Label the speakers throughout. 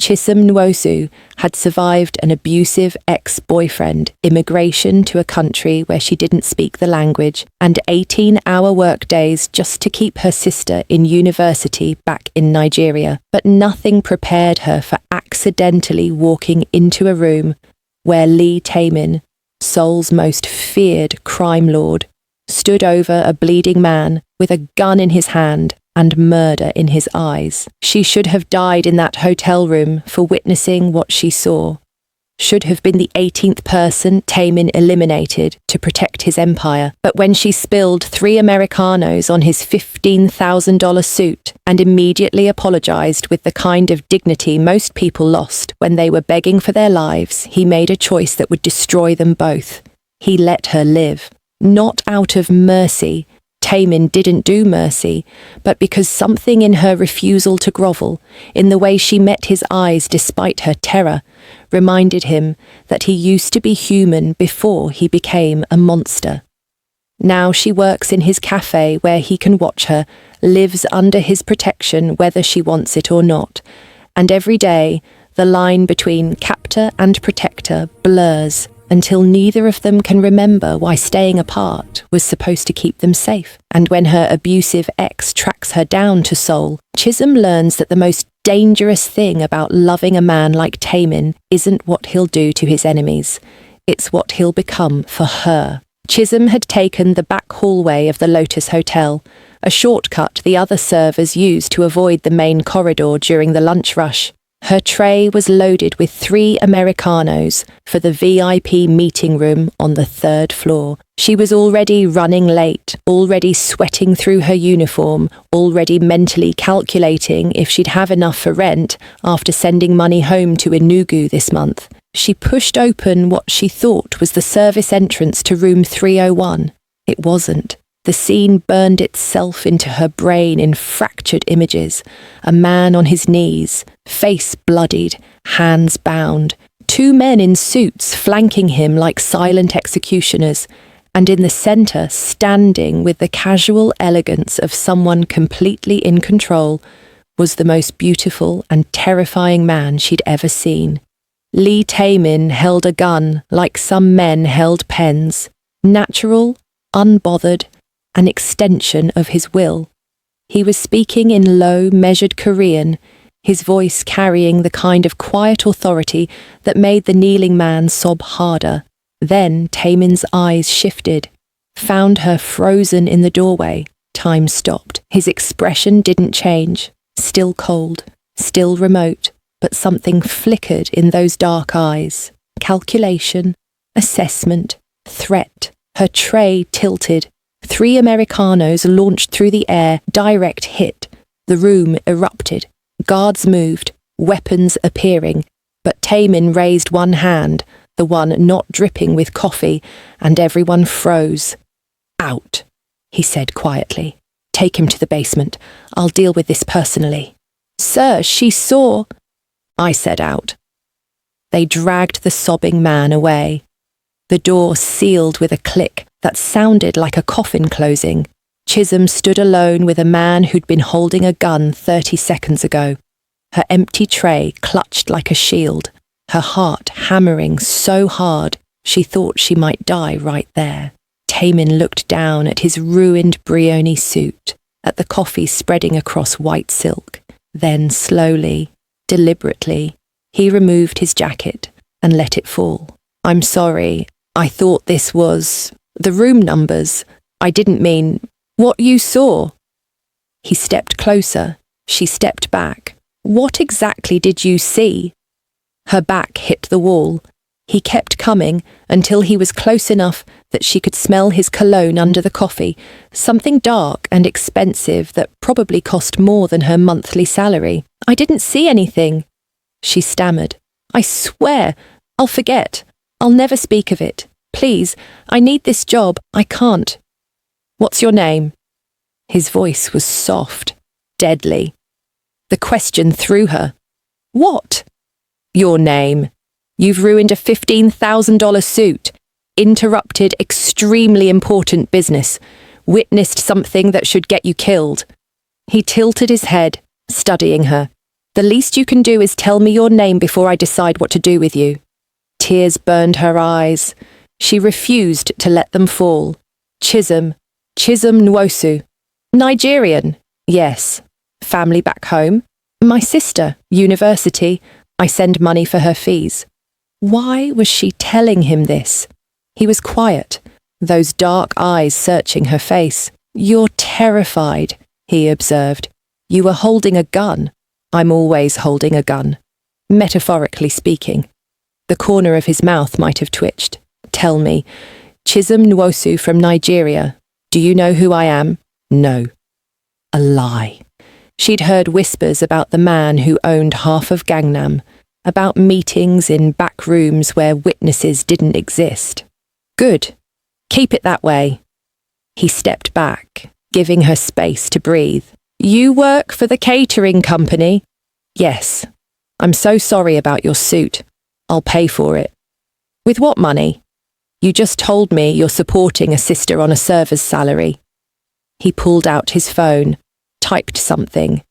Speaker 1: Chisom Nwosu had survived an abusive ex-boyfriend, immigration to a country where she didn't speak the language, and 18-hour workdays just to keep her sister in university back in Nigeria. But nothing prepared her for accidentally walking into a room where Lee Taemin, Seoul's most feared crime lord, stood over a bleeding man with a gun in his hand and murder in his eyes. She should have died in that hotel room for witnessing what she saw. Should have been the 18th person Taemin eliminated to protect his empire. But when she spilled 3 Americanos on his $15,000 suit and immediately apologized with the kind of dignity most people lost when they were begging for their lives, he made a choice that would destroy them both. He let her live. Not out of mercy. Taemin didn't do mercy, but because something in her refusal to grovel, in the way she met his eyes despite her terror, reminded him that he used to be human before he became a monster. Now she works in his cafe where he can watch her, lives under his protection whether she wants it or not, and every day the line between captor and protector blurs, until neither of them can remember why staying apart was supposed to keep them safe. And when her abusive ex tracks her down to Seoul, Chisom learns that the most dangerous thing about loving a man like Taemin isn't what he'll do to his enemies. It's what he'll become for her. Chisom had taken the back hallway of the Lotus Hotel, a shortcut the other servers used to avoid the main corridor during the lunch rush. Her tray was loaded with 3 Americanos for the VIP meeting room on the 3rd floor. She was already running late, already sweating through her uniform, already mentally calculating if she'd have enough for rent after sending money home to Enugu this month. She pushed open what she thought was the service entrance to room 301. It wasn't. The scene burned itself into her brain in fractured images. A man on his knees, face bloodied, hands bound. 2 men in suits flanking him like silent executioners. And in the centre, standing with the casual elegance of someone completely in control, was the most beautiful and terrifying man she'd ever seen. Lee Taemin held a gun like some men held pens. Natural, unbothered, an extension of his will. He was speaking in low, measured Korean, his voice carrying the kind of quiet authority that made the kneeling man sob harder. Then Taemin's eyes shifted, found her frozen in the doorway. Time stopped. His expression didn't change. Still cold, still remote, but something flickered in those dark eyes. Calculation, assessment, threat. Her tray tilted. 3 Americanos launched through the air, direct hit. The room erupted. Guards moved, weapons appearing, but Taemin raised one hand, the one not dripping with coffee, and everyone froze. "Out," he said quietly. "Take him to the basement. I'll deal with this personally." "Sir, she saw—" I said out. They dragged the sobbing man away. The door sealed with a click that sounded like a coffin closing. Chisom stood alone with a man who'd been holding a gun 30 seconds ago. Her empty tray clutched like a shield, her heart hammering so hard she thought she might die right there. Taemin looked down at his ruined brioni suit, at the coffee spreading across white silk. Then slowly, deliberately, he removed his jacket and let it fall. "I'm sorry. I thought this was the room numbers. I didn't mean what you saw." He stepped closer. She stepped back. "What exactly did you see?" Her back hit the wall. He kept coming until he was close enough that she could smell his cologne under the coffee, something dark and expensive that probably cost more than her monthly salary. "I didn't see anything," she stammered. "I swear, I'll forget. I'll never speak of it. Please, I need this job. I can't." "What's your name?" His voice was soft, deadly. The question threw her. "What?" "Your name. You've ruined a $15,000 suit, interrupted extremely important business, witnessed something that should get you killed." He tilted his head, studying her. The least you can do is tell me your name before I decide what to do with you. Tears burned her eyes. She refused to let them fall. Chisholm Nwosu. Nigerian, yes. Family back home. My sister, university. I send money for her fees. Why was she telling him this? He was quiet, those dark eyes searching her face. You're terrified, he observed. You were holding a gun. I'm always holding a gun. Metaphorically speaking. The corner of his mouth might have twitched. Tell me, Chisholm Nwosu from Nigeria. Do you know who I am? No. A lie. She'd heard whispers about the man who owned half of Gangnam, about meetings in back rooms where witnesses didn't exist. Good. Keep it that way. He stepped back, giving her space to breathe. You work for the catering company? Yes. I'm so sorry about your suit. I'll pay for it. With what money? You just told me you're supporting a sister on a server's salary. He pulled out his phone, typed something.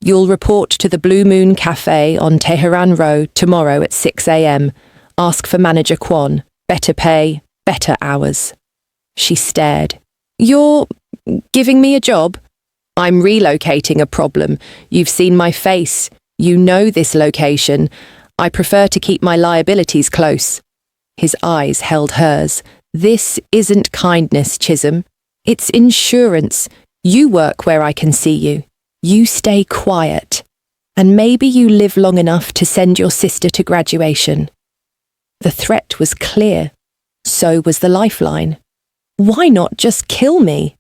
Speaker 1: You'll report to the Blue Moon Cafe on Tehran Road tomorrow at 6 a.m. Ask for manager Kwon. Better pay, better hours. She stared. You're giving me a job? I'm relocating a problem. You've seen my face. You know this location. I prefer to keep my liabilities close. His eyes held hers. This isn't kindness, Chisholm. It's insurance. You work where I can see you. You stay quiet. And maybe you live long enough to send your sister to graduation. The threat was clear. So was the lifeline. Why not just kill me?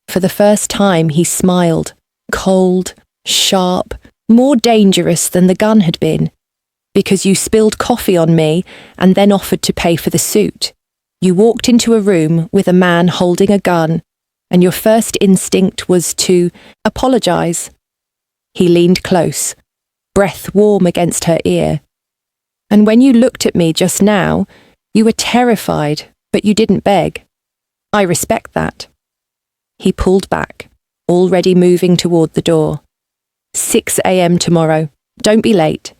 Speaker 1: For the first time he smiled. Cold, sharp, more dangerous than the gun had been. Because you spilled coffee on me and then offered to pay for the suit. You walked into a room with a man holding a gun, and your first instinct was to apologize. He leaned close, breath warm against her ear. And when you looked at me just now, you were terrified, but you didn't beg. I respect that. He pulled back, already moving toward the door. 6 a.m. tomorrow. Don't be late.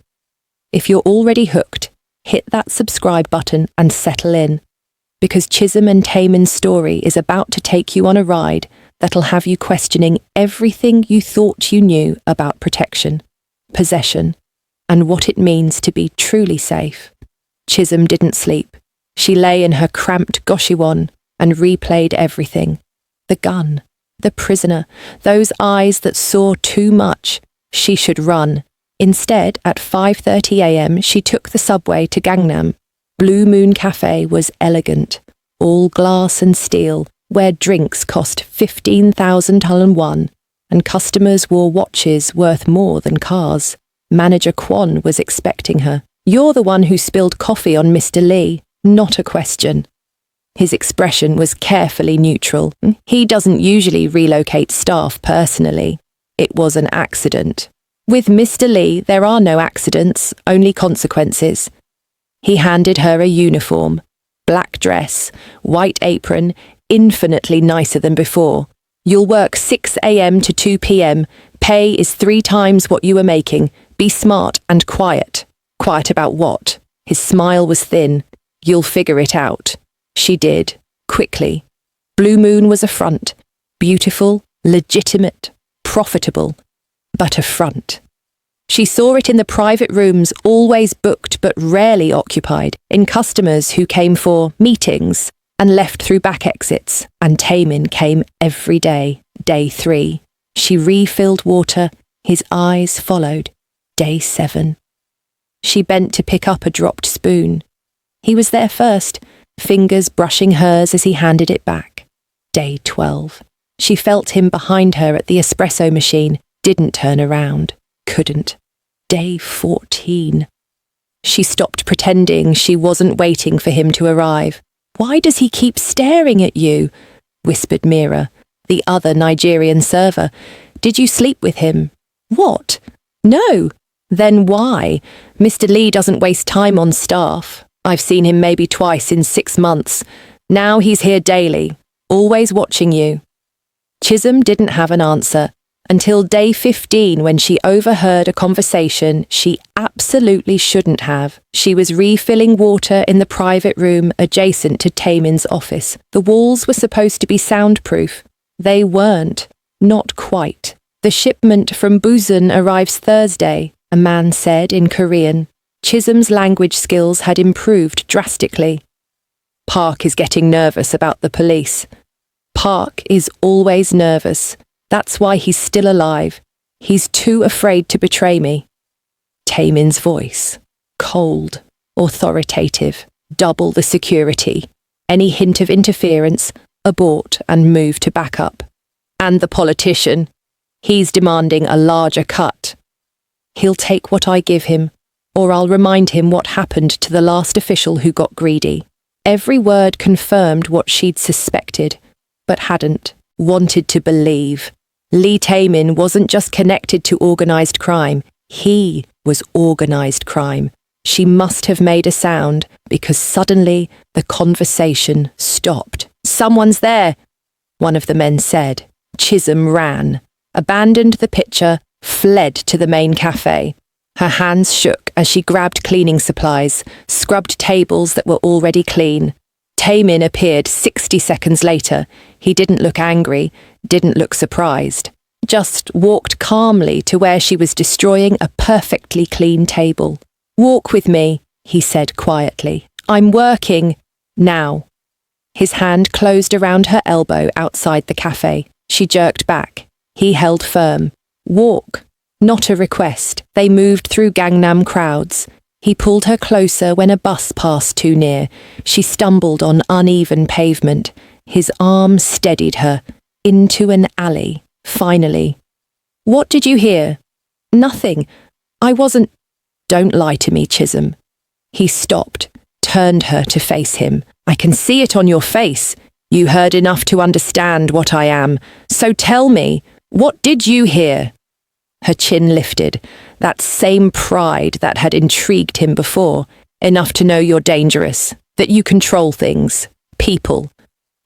Speaker 1: If you're already hooked, hit that subscribe button and settle in, because Chisholm and Taemin's story is about to take you on a ride that'll have you questioning everything you thought you knew about protection, possession, and what it means to be truly safe. Chisholm didn't sleep. She lay in her cramped goshiwon and replayed everything. The gun, the prisoner, those eyes that saw too much. She should run. Instead, at 5:30 a.m., she took the subway to Gangnam. Blue Moon Cafe was elegant, all glass and steel, where drinks cost 15,000 won, and customers wore watches worth more than cars. Manager Kwon was expecting her. You're the one who spilled coffee on Mr. Lee, not a question. His expression was carefully neutral. He doesn't usually relocate staff personally. It was an accident. With Mr. Lee, there are no accidents, only consequences. He handed her a uniform, black dress, white apron, infinitely nicer than before. You'll work 6 a.m. to 2 p.m. Pay is 3 times what you were making. Be smart and quiet. Quiet about what? His smile was thin. You'll figure it out. She did, quickly. Blue Moon was a front. Beautiful, legitimate, profitable. But a front. She saw it in the private rooms, always booked but rarely occupied, in customers who came for meetings and left through back exits, and Taemin came every day, day 3. She refilled water, his eyes followed, day 7. She bent to pick up a dropped spoon. He was there first, fingers brushing hers as he handed it back. Day 12. She felt him behind her at the espresso machine, didn't turn around, couldn't. Day 14. She stopped pretending she wasn't waiting for him to arrive. Why does he keep staring at you? Whispered Mira, the other Nigerian server. Did you sleep with him? What? No. Then why? Mr. Lee doesn't waste time on staff. I've seen him maybe twice in 6 months. Now he's here daily, always watching you. Chisholm didn't have an answer. until day 15 when she overheard a conversation she absolutely shouldn't have. She was refilling water in the private room adjacent to Taemin's office. The walls were supposed to be soundproof. They weren't. Not quite. The shipment from Busan arrives Thursday, a man said in Korean. Chisholm's language skills had improved drastically. Park is getting nervous about the police. Park is always nervous. That's why he's still alive. He's too afraid to betray me. Taemin's voice. Cold. Authoritative. Double the security. Any hint of interference, abort and move to backup. And the politician. He's demanding a larger cut. He'll take what I give him, or I'll remind him what happened to the last official who got greedy. Every word confirmed what she'd suspected, but hadn't, wanted to believe. Lee Taemin wasn't just connected to organised crime, he was organised crime. She must have made a sound, because suddenly the conversation stopped. "Someone's there," one of the men said. Chisholm ran, abandoned the picture, fled to the main cafe. Her hands shook as she grabbed cleaning supplies, scrubbed tables that were already clean. Taemin appeared 60 seconds later. He didn't look angry, didn't look surprised. Just walked calmly to where she was destroying a perfectly clean table. "Walk with me," he said quietly. "I'm working. Now." His hand closed around her elbow outside the cafe. She jerked back. He held firm. "Walk." Not a request. They moved through Gangnam crowds. He pulled her closer when a bus passed too near. She stumbled on uneven pavement. His arm steadied her. Into an alley, finally. "What did you hear?" "Nothing. I wasn't—" "Don't lie to me, Chisholm." He stopped, turned her to face him. "I can see it on your face. You heard enough to understand what I am. So tell me, what did you hear?" Her chin lifted, that same pride that had intrigued him before, enough to know you're dangerous, that you control things, people,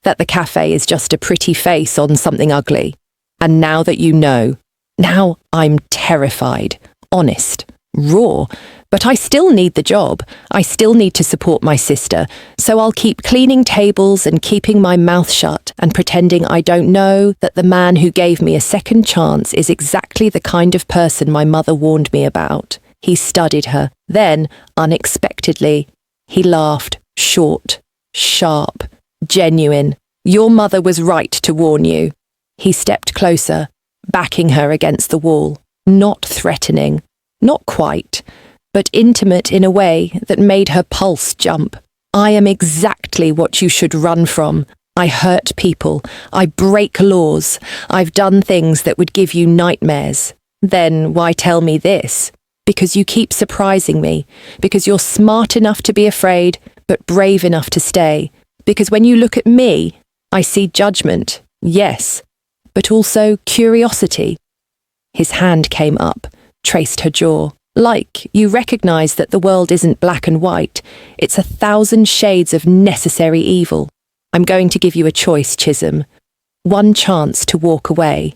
Speaker 1: that the cafe is just a pretty face on something ugly. And now that you know, now I'm terrified, honest, raw, but I still need the job. I still need to support my sister, so I'll keep cleaning tables and keeping my mouth shut and pretending I don't know that the man who gave me a second chance is exactly the kind of person my mother warned me about. He studied her. Then, unexpectedly, he laughed, short, sharp, genuine. "Your mother was right to warn you." He stepped closer, backing her against the wall, not threatening, not quite, but intimate in a way that made her pulse jump. "I am exactly what you should run from. I hurt people. I break laws. I've done things that would give you nightmares. Then why tell me this? Because you keep surprising me. Because you're smart enough to be afraid, but brave enough to stay. Because when you look at me, I see judgment, yes, but also curiosity." His hand came up, traced her jaw. "Like you recognize that the world isn't black and white. It's 1,000 shades of necessary evil. I'm going to give you a choice, Chisholm. One chance to walk away.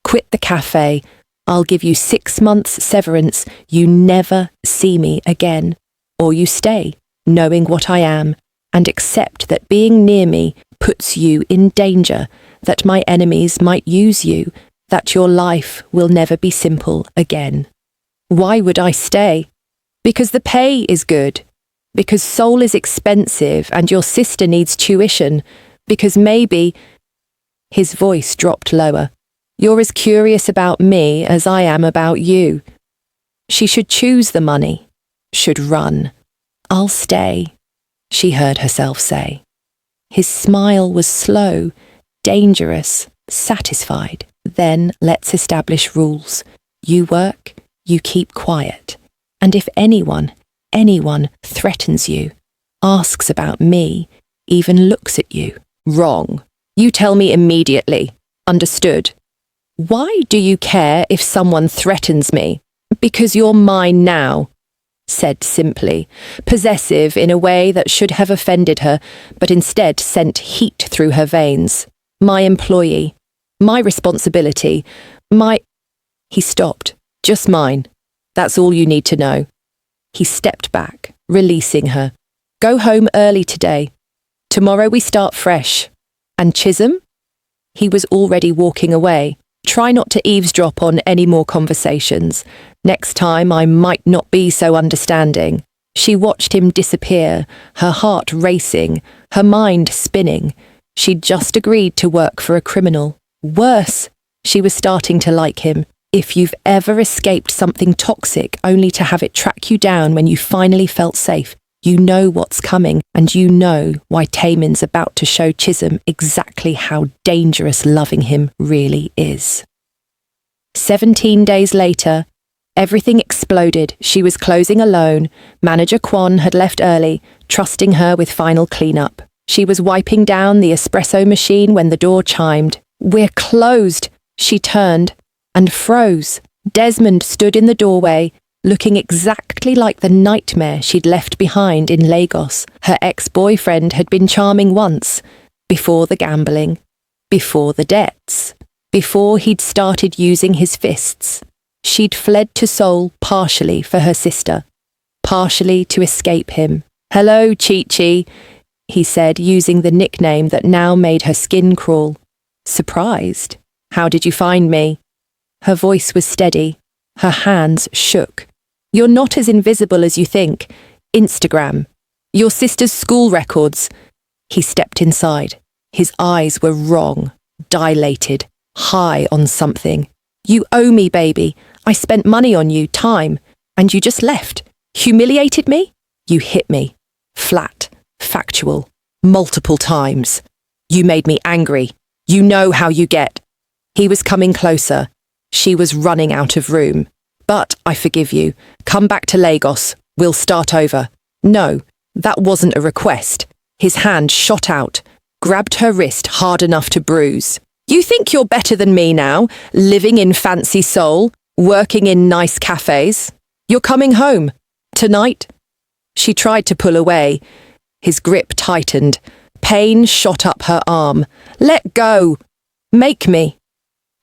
Speaker 1: Quit the cafe. I'll give you 6 months severance. You never see me again. Or you stay, knowing what I am, and accept that being near me puts you in danger, that my enemies might use you, that your life will never be simple again." Why would I stay? Because the pay is good. Because Seoul is expensive and your sister needs tuition. Because maybe... His voice dropped lower. "You're as curious about me as I am about you." She should choose the money. Should run. "I'll stay," she heard herself say. His smile was slow, dangerous, satisfied. "Then let's establish rules. You work. You keep quiet. And if anyone threatens you, asks about me, even looks at you, wrong. You tell me immediately. Understood? Why do you care if someone threatens me? Because you're mine now," said simply, possessive in a way that should have offended her, but instead sent heat through her veins. "My employee. My responsibility. He stopped. Just mine. That's all you need to know. He stepped back, releasing her. Go home early today. Tomorrow we start fresh. And Chisholm? He was already walking away. Try not to eavesdrop on any more conversations. Next time I might not be so understanding. She watched him disappear, her heart racing, her mind spinning. She'd just agreed to work for a criminal. Worse, she was starting to like him. If you've ever escaped something toxic only to have it track you down when you finally felt safe, you know what's coming, and you know why Taemin's about to show Chisholm exactly how dangerous loving him really is. 17 days later, everything exploded. She was closing alone. Manager Kwon had left early, trusting her with final cleanup. She was wiping down the espresso machine when the door chimed. We're closed, she turned and froze. Desmond stood in the doorway, looking exactly like the nightmare she'd left behind in Lagos. Her ex-boyfriend had been charming once, before the gambling, before the debts, before he'd started using his fists. She'd fled to Seoul partially for her sister, partially to escape him. Hello, Chi-Chi, he said, using the nickname that now made her skin crawl. Surprised. How did you find me? Her voice was steady. Her hands shook. You're not as invisible as you think. Instagram. Your sister's school records. He stepped inside. His eyes were wrong, dilated, high on something. You owe me, baby. I spent money on you, time, and you just left. Humiliated me? You hit me. Flat, factual, multiple times. You made me angry. You know how you get. He was coming closer. She was running out of room. But I forgive you. Come back to Lagos. We'll start over. No, that wasn't a request. His hand shot out, grabbed her wrist hard enough to bruise. You think you're better than me now, living in fancy Seoul, working in nice cafes? You're coming home. Tonight? She tried to pull away. His grip tightened. Pain shot up her arm. Let go. Make me.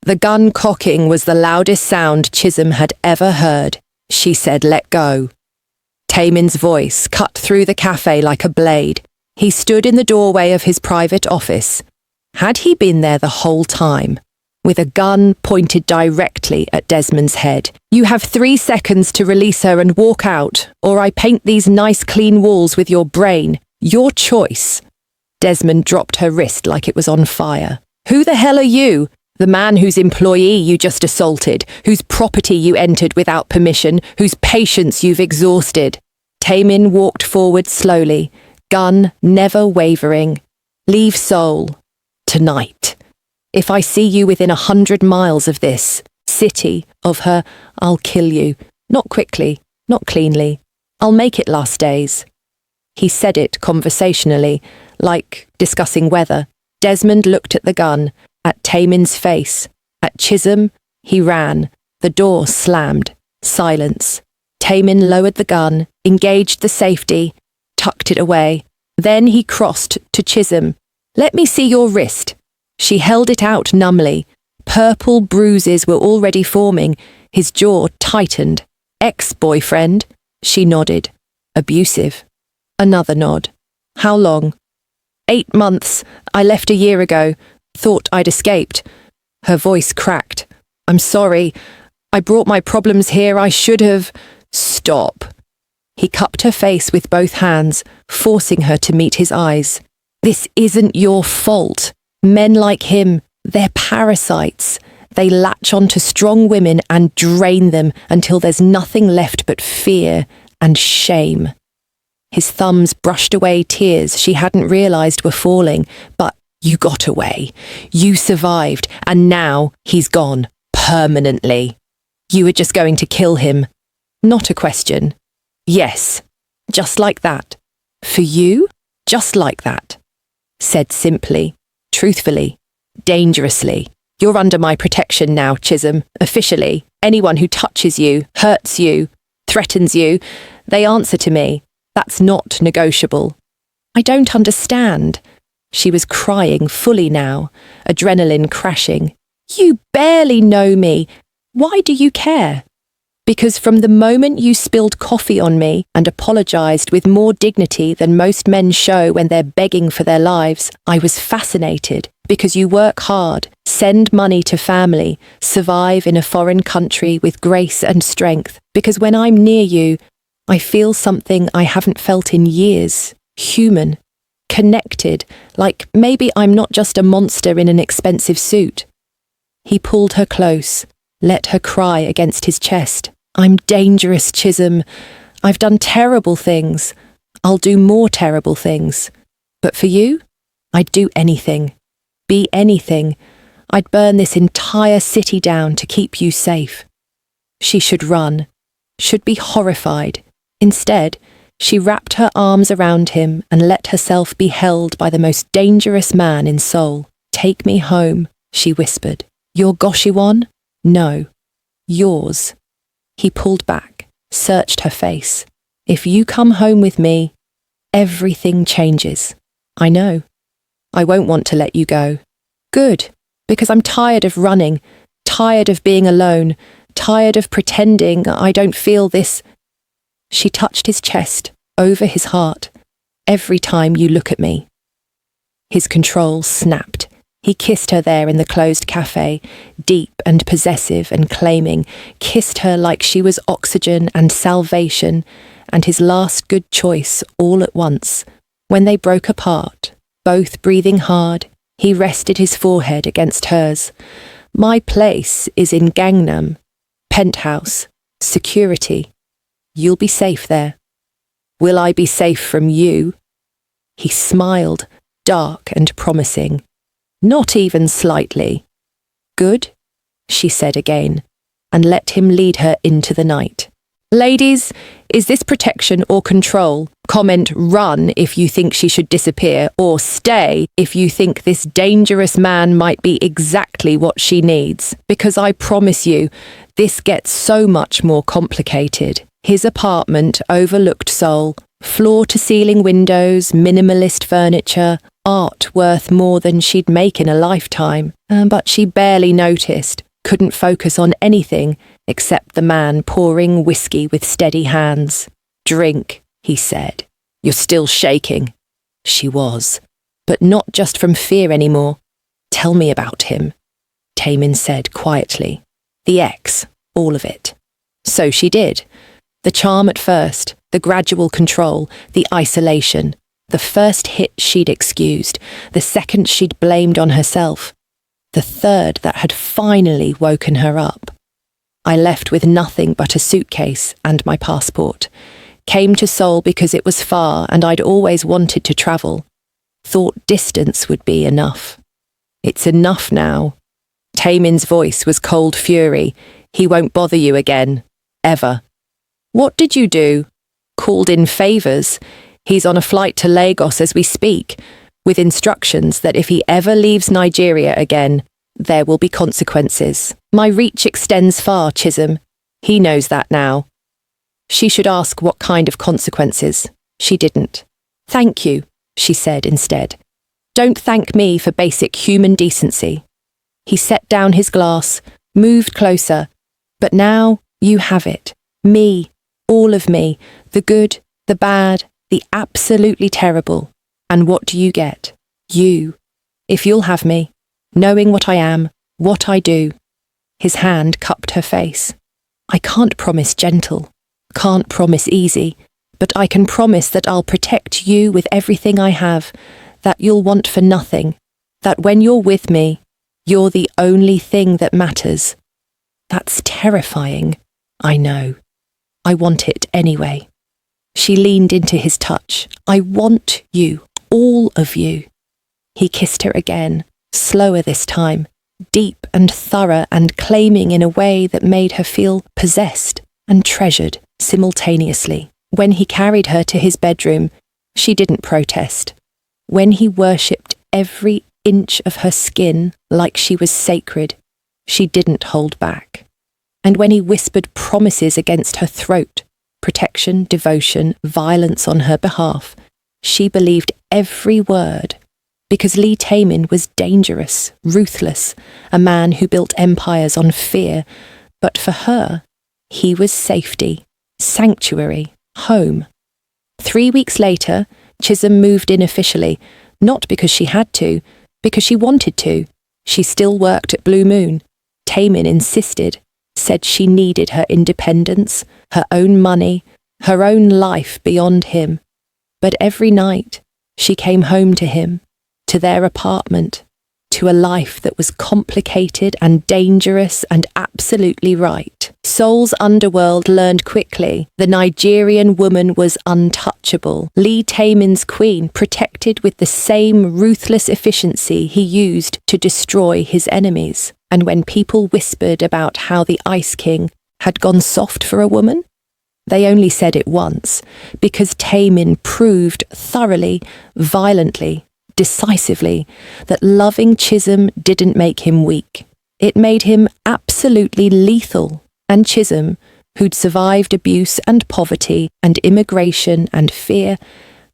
Speaker 1: The gun cocking was the loudest sound Chisholm had ever heard. She said, let go. Taemin's voice cut through the cafe like a blade. He stood in the doorway of his private office. Had he been there the whole time? With a gun pointed directly at Desmond's head. You have 3 seconds to release her and walk out, or I paint these nice clean walls with your brain. Your choice. Desmond dropped her wrist like it was on fire. Who the hell are you? The man whose employee you just assaulted, whose property you entered without permission, whose patience you've exhausted. Taemin walked forward slowly, gun never wavering. Leave Seoul. Tonight. If I see you within 100 miles of this city, of her, I'll kill you. Not quickly, not cleanly. I'll make it last days. He said it conversationally, like discussing weather. Desmond looked at the gun, at Taemin's face. At Chisholm, he ran. The door slammed. Silence. Taemin lowered the gun, engaged the safety, tucked it away. Then he crossed to Chisholm. Let me see your wrist. She held it out numbly. Purple bruises were already forming. His jaw tightened. Ex-boyfriend? She nodded. Abusive. Another nod. How long? 8 months. I left a year ago. Thought I'd escaped. Her voice cracked. I'm sorry. I brought my problems here. I should have... Stop. He cupped her face with both hands, forcing her to meet his eyes. This isn't your fault. Men like him, they're parasites. They latch onto strong women and drain them until there's nothing left but fear and shame. His thumbs brushed away tears she hadn't realized were falling, but you got away. You survived, and now he's gone. Permanently. You were just going to kill him. Not a question. Yes. Just like that. For you? Just like that. Said simply, truthfully, dangerously. You're under my protection now, Chisholm. Officially. Anyone who touches you, hurts you, threatens you, they answer to me. That's not negotiable. I don't understand. She was crying fully now, adrenaline crashing. You barely know me. Why do you care? Because from the moment you spilled coffee on me and apologized with more dignity than most men show when they're begging for their lives, I was fascinated because you work hard, send money to family, survive in a foreign country with grace and strength. Because when I'm near you, I feel something I haven't felt in years, human, connected, like maybe I'm not just a monster in an expensive suit. He pulled her close, let her cry against his chest. I'm dangerous, Chisholm. I've done terrible things. I'll do more terrible things. But for you, I'd do anything. Be anything. I'd burn this entire city down to keep you safe. She should run, should be horrified. Instead, she wrapped her arms around him and let herself be held by the most dangerous man in Seoul. Take me home, she whispered. Your Goshiwon? No. Yours. He pulled back, searched her face. If you come home with me, everything changes. I know. I won't want to let you go. Good, because I'm tired of running, tired of being alone, tired of pretending I don't feel this. She touched his chest, over his heart. Every time you look at me. His control snapped. He kissed her there in the closed cafe, deep and possessive and claiming, kissed her like she was oxygen and salvation, and his last good choice all at once. When they broke apart, both breathing hard, he rested his forehead against hers. My place is in Gangnam. Penthouse. Security. You'll be safe there. Will I be safe from you? He smiled, dark and promising. Not even slightly. Good, she said again, and let him lead her into the night. Ladies, is this protection or control? Comment run if you think she should disappear, or stay if you think this dangerous man might be exactly what she needs. Because I promise you, this gets so much more complicated. His apartment overlooked Seoul, floor-to-ceiling windows, minimalist furniture, art worth more than she'd make in a lifetime. But she barely noticed, couldn't focus on anything except the man pouring whiskey with steady hands. Drink, he said. You're still shaking. She was, but not just from fear anymore. Tell me about him, Taemin said quietly. The ex, all of it. So she did. The charm at first, the gradual control, the isolation. The first hit she'd excused, the second she'd blamed on herself, the third that had finally woken her up. I left with nothing but a suitcase and my passport. Came to Seoul because it was far and I'd always wanted to travel. Thought distance would be enough. It's enough now. Taemin's voice was cold fury. He won't bother you again. Ever. What did you do? Called in favours. He's on a flight to Lagos as we speak, with instructions that if he ever leaves Nigeria again, there will be consequences. My reach extends far, Chisholm. He knows that now. She should ask what kind of consequences. She didn't. Thank you, she said instead. Don't thank me for basic human decency. He set down his glass, moved closer. But now you have it. Me, all of me, the good, the bad, the absolutely terrible. And what do you get? You. If you'll have me, knowing what I am, what I do. His hand cupped her face. I can't promise gentle, can't promise easy, but I can promise that I'll protect you with everything I have, that you'll want for nothing, that when you're with me, you're the only thing that matters. That's terrifying, I know. I want it anyway. She leaned into his touch. I want you, all of you. He kissed her again, slower this time, deep and thorough and claiming in a way that made her feel possessed and treasured simultaneously. When he carried her to his bedroom, she didn't protest. When he worshipped every inch of her skin like she was sacred, she didn't hold back. And when he whispered promises against her throat, protection, devotion, violence on her behalf, she believed every word, because Lee Taemin was dangerous, ruthless, a man who built empires on fear, But for her, he was safety, sanctuary, home. 3 weeks later, Chisholm moved in officially, not because she had to, because she wanted to. She still worked at Blue Moon. Taemin insisted, said she needed her independence, her own money, her own life beyond him. But every night, she came home to him, to their apartment, to a life that was complicated and dangerous and absolutely right. Seoul's underworld learned quickly the Nigerian woman was untouchable. Lee Taemin's queen, protected with the same ruthless efficiency he used to destroy his enemies. And when people whispered about how the Ice King had gone soft for a woman, they only said it once, because Taemin proved thoroughly, violently, decisively, that loving Chisholm didn't make him weak. It made him absolutely lethal. And Chisholm, who'd survived abuse and poverty and immigration and fear,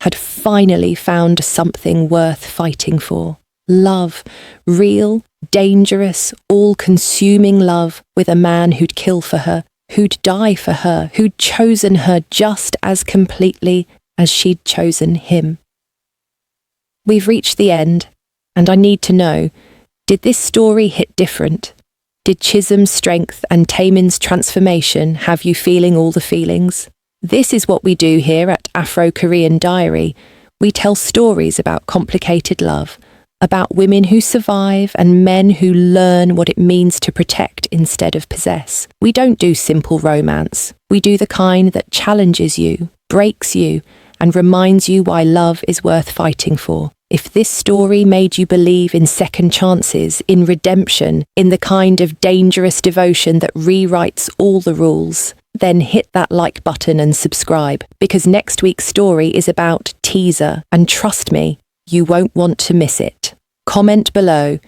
Speaker 1: had finally found something worth fighting for. Love, real, dangerous, all-consuming love with a man who'd kill for her, who'd die for her, who'd chosen her just as completely as she'd chosen him. We've reached the end, and I need to know, did this story hit different? Did Chisholm's strength and Taemin's transformation have you feeling all the feelings? This is what we do here at Afrokorean Diary. We tell stories about complicated love, about women who survive and men who learn what it means to protect instead of possess. We don't do simple romance. We do the kind that challenges you, breaks you, and reminds you why love is worth fighting for. If this story made you believe in second chances, in redemption, in the kind of dangerous devotion that rewrites all the rules, then hit that like button and subscribe, because next week's story is about Teaser, and trust me, you won't want to miss it. Comment below,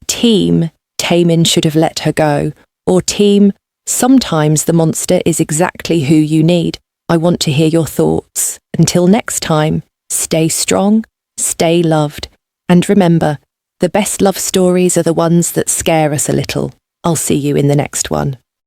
Speaker 1: Team, Taemin should have let her go, or Team, sometimes the monster is exactly who you need. I want to hear your thoughts. Until next time, stay strong, stay loved, and remember, the best love stories are the ones that scare us a little. I'll see you in the next one.